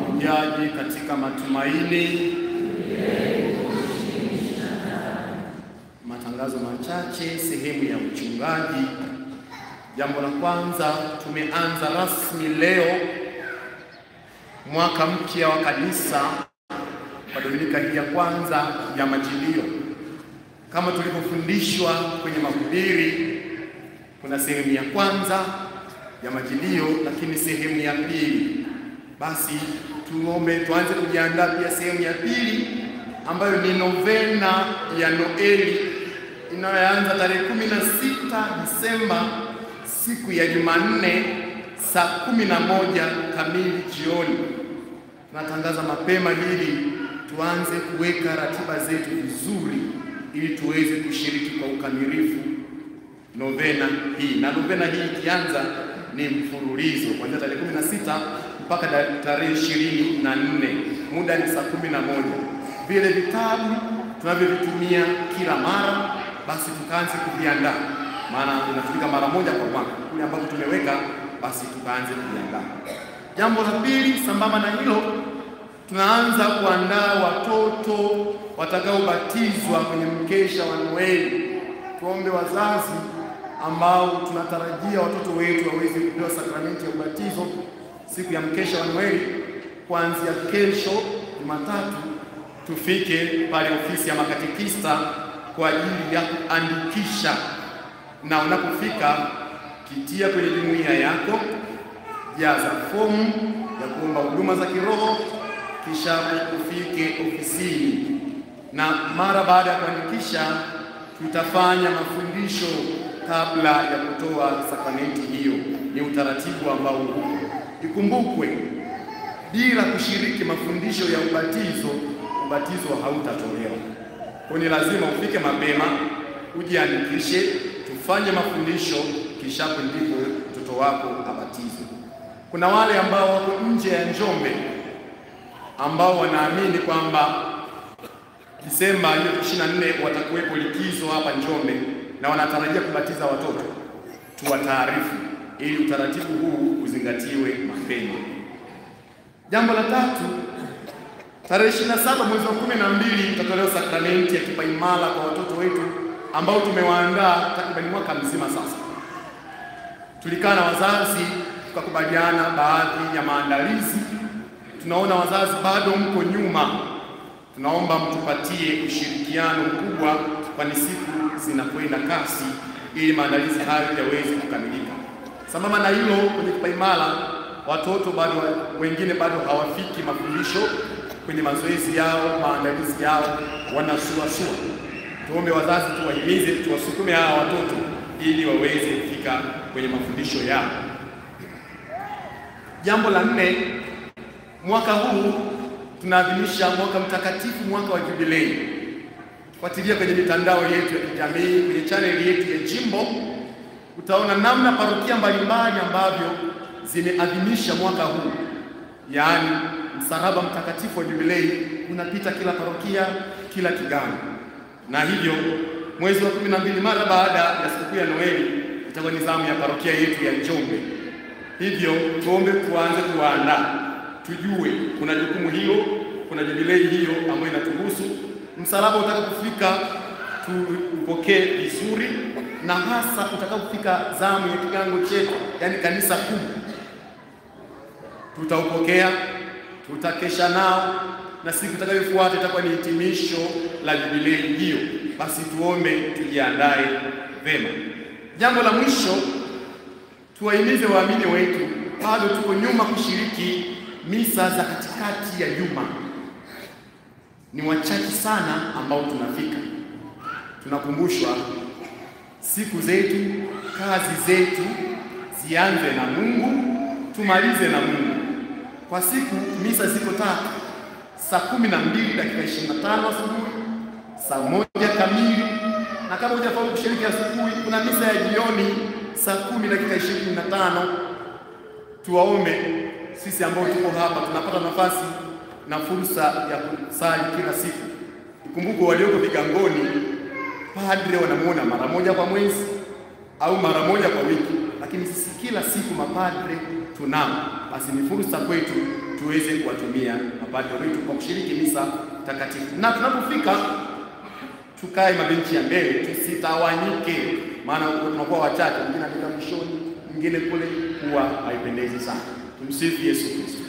mahujaji katika matumaini. Matangazo machache sehemu ya uchungaji. Jambo la kwanza, tumeanza rasmi leo mwaka mpya wa kanisa kwa Dominika hii ya kwanza ya Majilio. Kama tulivyofundishwa kwenye mahubiri, kuna sehemu ya kwanza ya Majilio, lakini sehemu ya pili. Basi tuanze kujiandaa pia sehemu ya pili ambayo ni novena ya Noeli inayoanza tarehe 16 Disemba, siku ya Jumanne saa 11 kamili jioni. Tunatangaza mapema ili tuanze kuweka ratiba zetu vizuri ili tuweze kushiriki kwa ukamilifu novena hii. Na novena hii ikianza ni mfululizo kuanzia tarehe 16 mpaka tarehe 24. Muda ni saa 11. Vile vitabu tunavyovitumia kila mara, basi tukaanze kuviandaa, maana inatumika mara moja kwa mwaka. Kule ambapo tumeweka, basi tukaanze kuviandaa. Jambo la pili, sambamba na hilo, tunaanza kuandaa watoto watakaobatizwa kwenye mkesha wa Noeli. Tuombe wazazi ambao tunatarajia watoto wetu waweze kupewa sakramenti ya ubatizo siku ya mkesha wa Noeli. Kuanzia kesho Jumatatu tufike pale ofisi ya makatekista kwa ajili ya kuandikisha, na unapofika kitia kwenye jumuiya yako, jaza fomu ya kuomba huduma za kiroho, kisha ufike ofisini. Na mara baada ya kuandikisha tutafanya mafundisho kabla ya kutoa sakramenti hiyo. Ni utaratibu ambao uko. Ikumbukwe, bila kushiriki mafundisho ya ubatizo hautatolewa. Kwa ni lazima ufike mapema, ujiandikishe, tufanye mafundisho, kisha ndipo mtoto wako abatizwe. Kuna wale ambao wako nje ya Njombe ambao wanaamini kwamba Disemba 24 watakuwepo likizo hapa Njombe na wanatarajia kubatiza watoto. Tuwataarifu ili utaratibu huu uzingatiwe mapema. Jambo la tatu, tarehe 27 mwezi wa 12 tutatolewa sakramenti ya kipaimara kwa watoto wetu ambao tumewaandaa takriban mwaka mzima sasa. Tulikaa na wazazi tukakubaliana baadhi ya maandalizi. Tunaona wazazi bado mko nyuma, tunaomba mtupatie ushirikiano mkubwa, kwani siku zinakwenda kasi ili maandalizi hayo yaweze kukamilika. Sambamba na hilo, kwenye kipaimara watoto bado wengine hawafiki mafundisho, kwenye mazoezi yao, maandalizi yao wanasuasua. Tuombe wazazi tuwahimize, tuwasukume hawa watoto ili waweze kufika kwenye mafundisho yao. Jambo la 4, mwaka huu tunaadhimisha mwaka mtakatifu, mwaka wa jubilei. Fuatilia kwenye mitandao yetu ya kijamii, kwenye channel yetu ya jimbo, utaona namna parokia mbalimbali ambavyo zimeadhimisha mwaka huu. Yaani msalaba mtakatifu wa jubilei unapita kila parokia, kila kigano. Na hivyo mwezi wa 12 mara baada ya sikukuu ya Noeli itakuwa ni zamu ya parokia yetu ya Njombe. Hivyo tuombe tuanze kuandaa. Tujue kuna jukumu hilo, kuna jubilei hiyo ambayo inatuhusu. Msalaba utakapofika tupokee vizuri, na hasa utakapofika zamu ya kigango chetu, yani kanisa kuu, tutaupokea, tutakesha nao, na siku itakayofuata itakuwa ni hitimisho la jubilei hiyo. Basi tuombe tujiandae vema. Jambo la mwisho, tuwahimize waamini wetu, bado tuko nyuma kushiriki misa za katikati ya juma. Ni wachache sana ambao tunafika. Tunakumbushwa siku zetu, kazi zetu zianze na Mungu, tumalize na Mungu. Kwa siku misa ziko 3: saa 12 dakika 25 asubuhi, saa 1 kamili, na kama hujafaulu kushiriki asubuhi, kuna misa ya jioni saa 10 dakika 25. Tuwaombe sisi ambao tuko hapa tunapata nafasi na fursa ya kusali kila siku. Ikumbuke walioko vigangoni, padre wanamuona mara moja kwa mwezi au mara moja kwa wiki, lakini sisi kila siku mapadre tunao. Basi ni fursa kwetu tuweze kuwatumia mapadre wetu kwa kushiriki misa takatifu. Na tunapofika tukae mabenchi ya mbele, tusitawanyike, maana tunakuwa wachache, mwingine anaenda mwishoni, mwingine kule, kuwa haipendezi sana. Tumsifu Yesu Kristo.